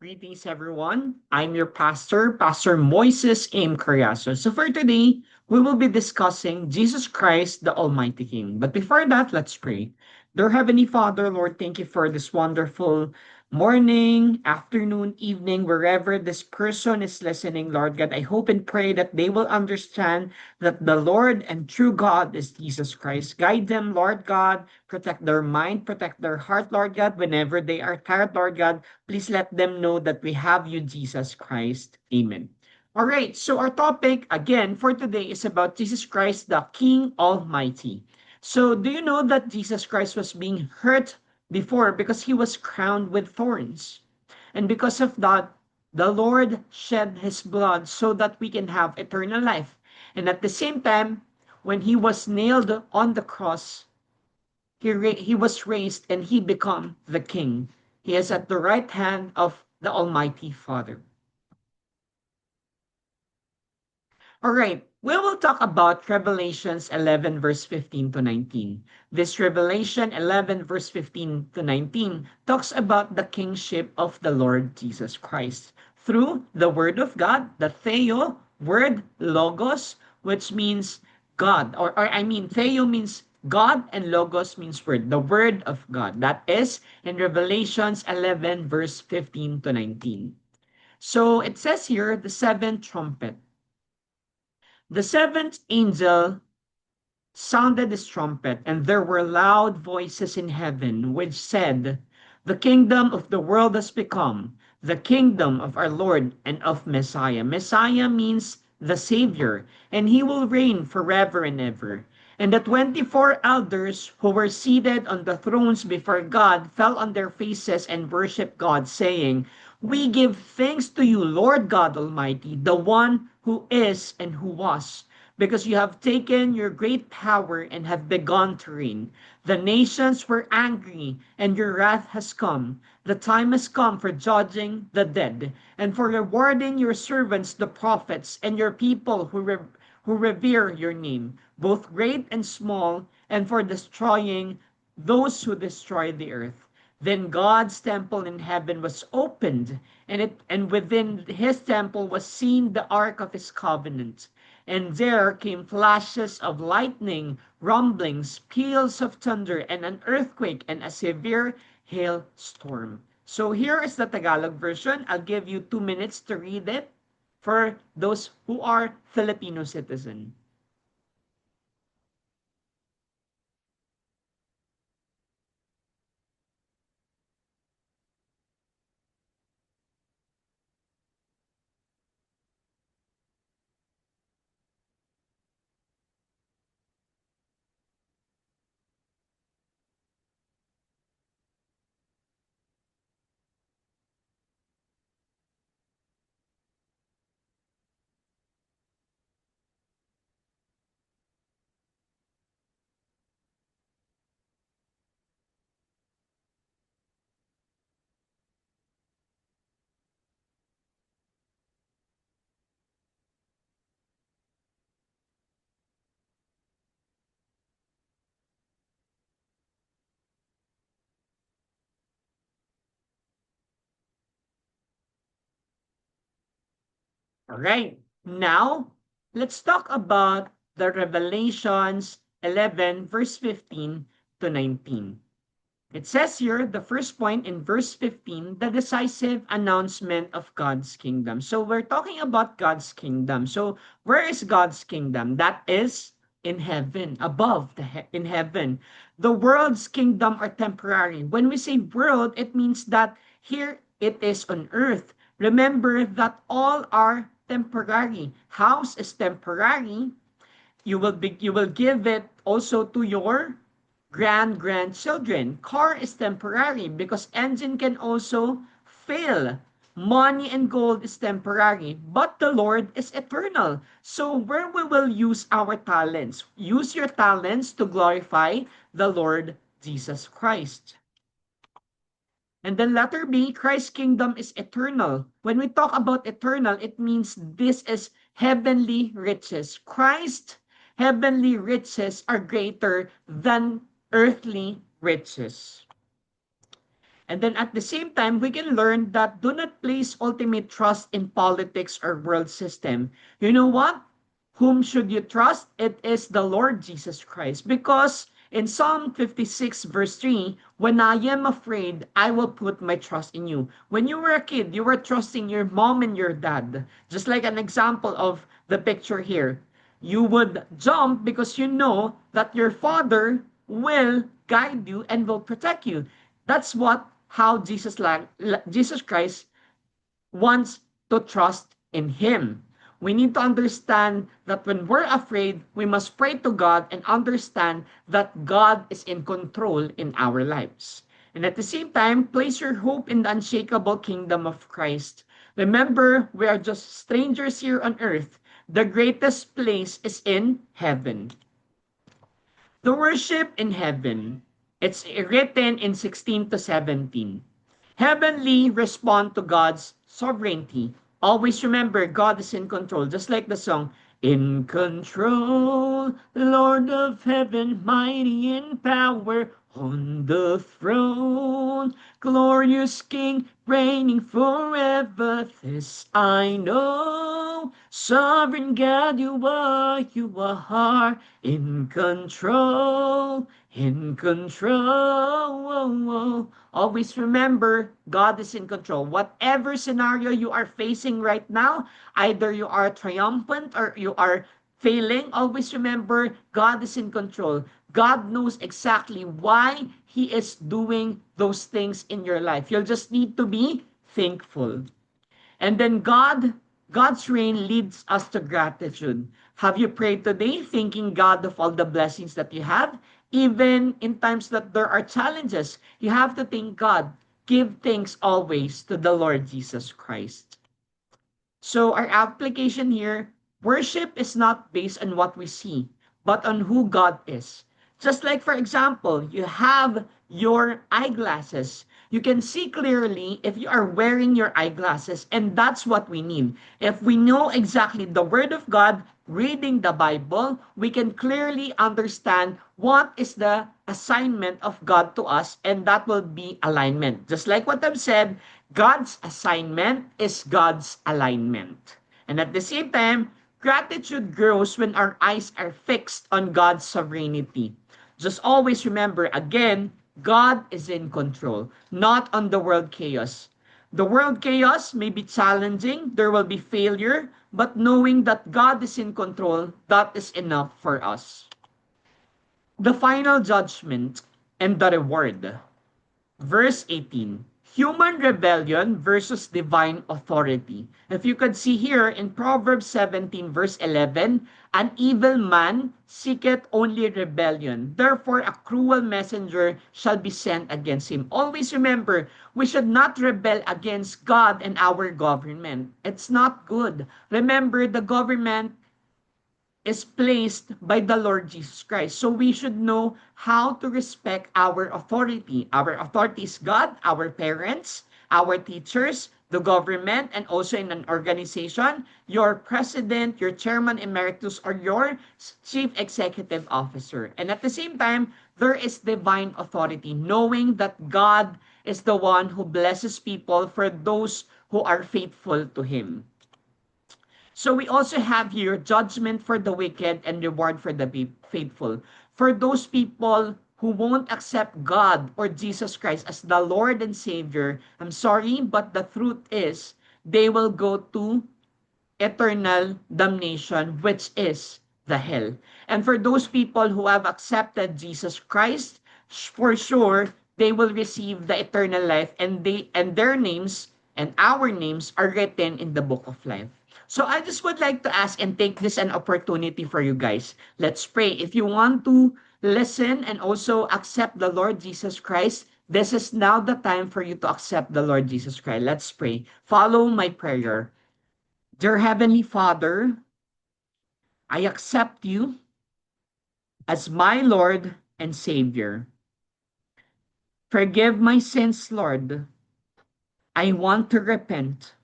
Greetings, everyone. I'm your pastor, Pastor Moises M. Carriazo. So for today, we will be discussing Jesus Christ, the Almighty King. But before that, let's pray. Dear Heavenly Father, Lord, thank you for this wonderful morning, afternoon, evening, wherever this person is listening, Lord God. I hope and pray that they will understand that the Lord and true God is Jesus Christ. Guide them, Lord God. Protect their mind, protect their heart, Lord God, whenever they are tired, Lord God. Please let them know that we have you, Jesus Christ. Amen. All right, so our topic again for today is about Jesus Christ, the King Almighty. So, do you know that Jesus Christ was being hurt before because he was crowned with thorns? And because of that, the Lord shed his blood so that we can have eternal life. And at the same time, when he was nailed on the cross, he was raised and he became the king. He is at the right hand of the Almighty Father. All right, we will talk about Revelations 11, verse 15 to 19. This Revelation 11, verse 15 to 19 talks about the kingship of the Lord Jesus Christ through the Word of God, the Theo, Word, Logos, which means God, or I mean, Theo means God and Logos means Word, the Word of God. That is in Revelations 11, verse 15 to 19. So it says here, the seventh trumpet. The seventh angel sounded his trumpet, and there were loud voices in heaven which said, "The kingdom of the world has become the kingdom of our Lord and of Messiah." Messiah means the Savior, and he will reign forever and ever. And the 24 elders who were seated on the thrones before God fell on their faces and worshiped God, saying, "We give thanks to you, Lord God Almighty, the one who is and who was, because you have taken your great power and have begun to reign. The nations were angry, and your wrath has come. The time has come for judging the dead, and for rewarding your servants, the prophets, and your people who revere your name, both great and small, and for destroying those who destroy the earth." Then God's temple in heaven was opened, and within his temple was seen the ark of his covenant. And there came flashes of lightning, rumblings, peals of thunder, and an earthquake, and a severe hailstorm. So here is the Tagalog version. I'll give you 2 minutes to read it for those who are Filipino citizen. All right. Now, let's talk about the Revelations 11, verse 15 to 19. It says here, the first point in verse 15, the decisive announcement of God's kingdom. So we're talking about God's kingdom. So where is God's kingdom? That is in heaven, above in heaven. The world's kingdom are temporary. When we say world, it means that here it is on earth. Remember that all are temporary. House is temporary. You will give it also to your grandchildren. Car is temporary because engine can also fail. Money and gold is temporary, but the Lord is eternal. So where we will use our talents? Use your talents to glorify the Lord Jesus Christ. And then letter B, Christ's kingdom is eternal. When we talk about eternal, it means this is heavenly riches. Christ's heavenly riches are greater than earthly riches. And then at the same time, we can learn that do not place ultimate trust in politics or world system. You know what? Whom should you trust? It is the Lord Jesus Christ. Because in Psalm 56 verse 3, when I am afraid, I will put my trust in you. When you were a kid, you were trusting your mom and your dad. Just like an example of the picture here. You would jump because you know that your father will guide you and will protect you. That's what how Jesus Christ wants to trust in Him. We need to understand that when we're afraid, we must pray to God and understand that God is in control in our lives. And at the same time, place your hope in the unshakable kingdom of Christ. Remember, we are just strangers here on earth. The greatest place is in heaven. The worship in heaven. It's written in 16 to 17. Heavenly respond to God's sovereignty. Always remember, God is in control. Just like the song, in control, Lord of heaven, mighty in power, on the throne, glorious King, reigning forever. This I know, sovereign God, you are in control, in control. Always remember, God is in control. Whatever scenario you are facing right now, either you are triumphant or you are failing, always remember, God is in control. God knows exactly why He is doing those things in your life. You'll just need to be thankful. And then God's reign leads us to gratitude. Have you prayed today thanking God of all the blessings that you have? Even in times that there are challenges, you have to thank God. Give thanks always to the Lord Jesus Christ. So our application here, worship is not based on what we see, but on who God is. Just like, for example, you have your eyeglasses. You can see clearly if you are wearing your eyeglasses, and that's what we need. If we know exactly the Word of God, reading the Bible, we can clearly understand what is the assignment of God to us, and that will be alignment. Just like what I've said, God's assignment is God's alignment. And at the same time, gratitude grows when our eyes are fixed on God's sovereignty. Just always remember again, God is in control, not on the world chaos. The world chaos may be challenging, there will be failure, but knowing that God is in control, that is enough for us. The final judgment and the reward. Verse 18, human rebellion versus divine authority. If you could see here in Proverbs 17 verse 11, an evil man seeketh only rebellion. Therefore, a cruel messenger shall be sent against him. Always remember, we should not rebel against God and our government. It's not good. Remember, the government is placed by the Lord Jesus Christ. So we should know how to respect our authority. Our authority is God, our parents, our teachers, the government, and also in an organization, your president, your chairman emeritus, or your chief executive officer. And at the same time, there is divine authority, knowing that God is the one who blesses people for those who are faithful to Him. So we also have here judgment for the wicked and reward for the faithful. For those people who won't accept God or Jesus Christ as the Lord and Savior, I'm sorry, but the truth is they will go to eternal damnation, which is the hell. And for those people who have accepted Jesus Christ, for sure, they will receive the eternal life, and their names and our names are written in the book of life. So I just would like to ask and take this an opportunity for you guys. Let's pray. If you want to listen and also accept the Lord Jesus Christ, this is now the time for you to accept the Lord Jesus Christ. Let's pray. Follow my prayer. Dear Heavenly Father, I accept you as my Lord and Savior. Forgive my sins, Lord. I want to repent.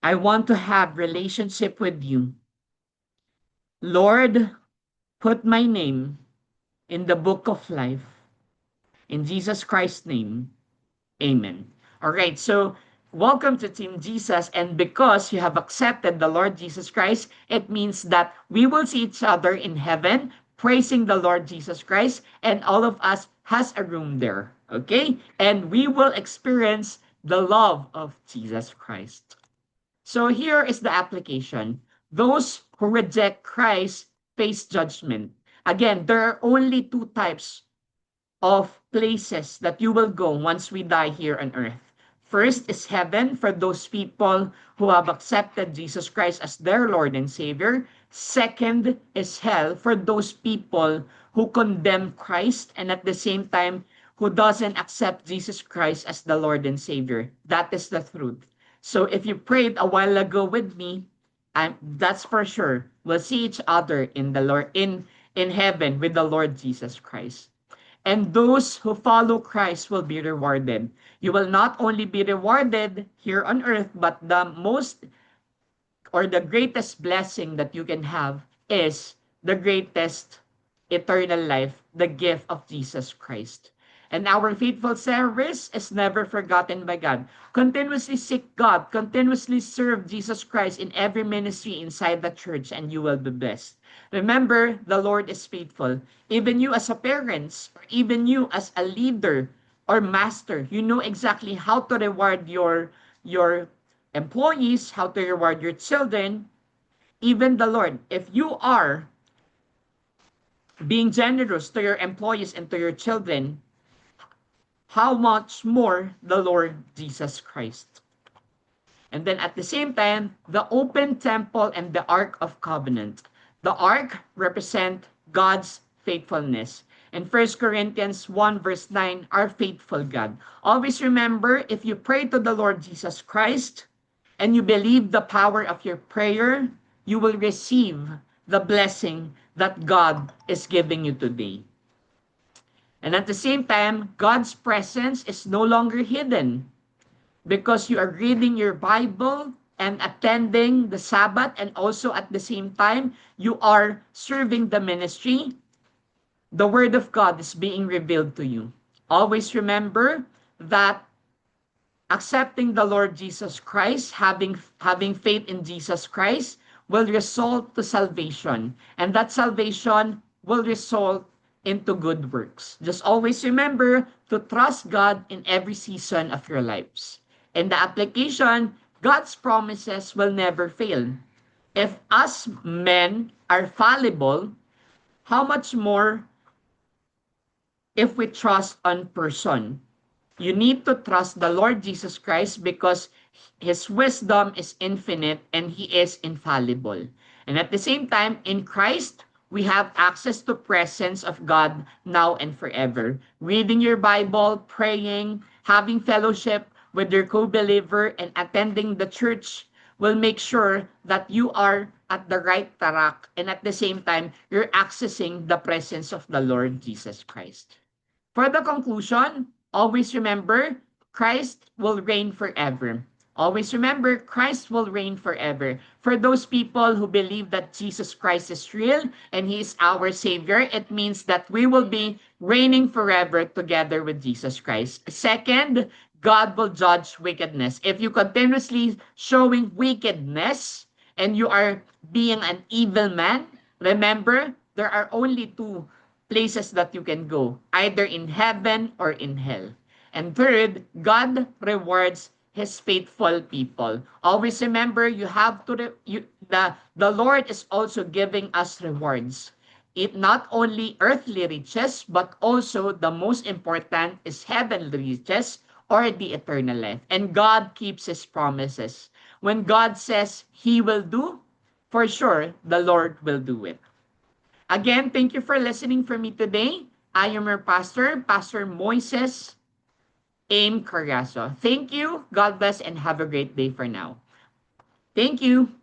I want to have relationship with you. Lord, put my name in the book of life. In Jesus Christ's name, Amen. All right, so welcome to Team Jesus. And because you have accepted the Lord Jesus Christ, it means that we will see each other in heaven, praising the Lord Jesus Christ, and all of us has a room there. Okay? And we will experience the love of Jesus Christ. So here is the application. Those who reject Christ face judgment. Again, there are only two types of places that you will go once we die here on earth. First is heaven for those people who have accepted Jesus Christ as their Lord and Savior. Second is hell for those people who condemn Christ and at the same time who doesn't accept Jesus Christ as the Lord and Savior. That is the truth. So if you prayed a while ago with me, that's for sure. We'll see each other in the Lord in heaven with the Lord Jesus Christ. And those who follow Christ will be rewarded. You will not only be rewarded here on earth, but the most or the greatest blessing that you can have is the greatest eternal life, the gift of Jesus Christ. And our faithful service is never forgotten by God. Continuously seek God, continuously serve Jesus Christ in every ministry inside the church, and you will be blessed. Remember, the Lord is faithful. Even you as a parent, or even you as a leader or master, you know exactly how to reward your employees, how to reward your children, even the Lord. If you are being generous to your employees and to your children, how much more the Lord Jesus Christ. And then at the same time, the open temple and the Ark of Covenant. The Ark represent God's faithfulness. In 1 Corinthians 1 verse 9, our faithful God. Always remember, if you pray to the Lord Jesus Christ, and you believe the power of your prayer, you will receive the blessing that God is giving you today. And at the same time, God's presence is no longer hidden because you are reading your Bible and attending the Sabbath, and also at the same time, you are serving the ministry. The Word of God is being revealed to you. Always remember that accepting the Lord Jesus Christ, having faith in Jesus Christ, will result to salvation. And that salvation will result into good works. Just always remember to trust God in every season of your lives. In the application, God's promises will never fail. If us men are fallible, how much more if we trust on person? You need to trust the Lord Jesus Christ because His wisdom is infinite and He is infallible. And at the same time, in Christ, we have access to presence of God now and forever. Reading your Bible, praying, having fellowship with your co-believer, and attending the church will make sure that you are at the right track, and at the same time, you're accessing the presence of the Lord Jesus Christ. For the conclusion, always remember, Christ will reign forever. Always remember, Christ will reign forever. For those people who believe that Jesus Christ is real and He is our Savior, it means that we will be reigning forever together with Jesus Christ. Second, God will judge wickedness. If you continuously showing wickedness and you are being an evil man, remember, there are only two places that you can go, either in heaven or in hell. And third, God rewards His faithful people. Always remember, you have to, the Lord is also giving us rewards. It not only earthly riches, but also the most important is heavenly riches or the eternal life. And God keeps His promises. When God says He will do, for sure, the Lord will do it. Again, thank you for listening for me today. I am your pastor, Pastor Moises Aim Carriazo. Thank you, God bless, and have a great day for now. Thank you.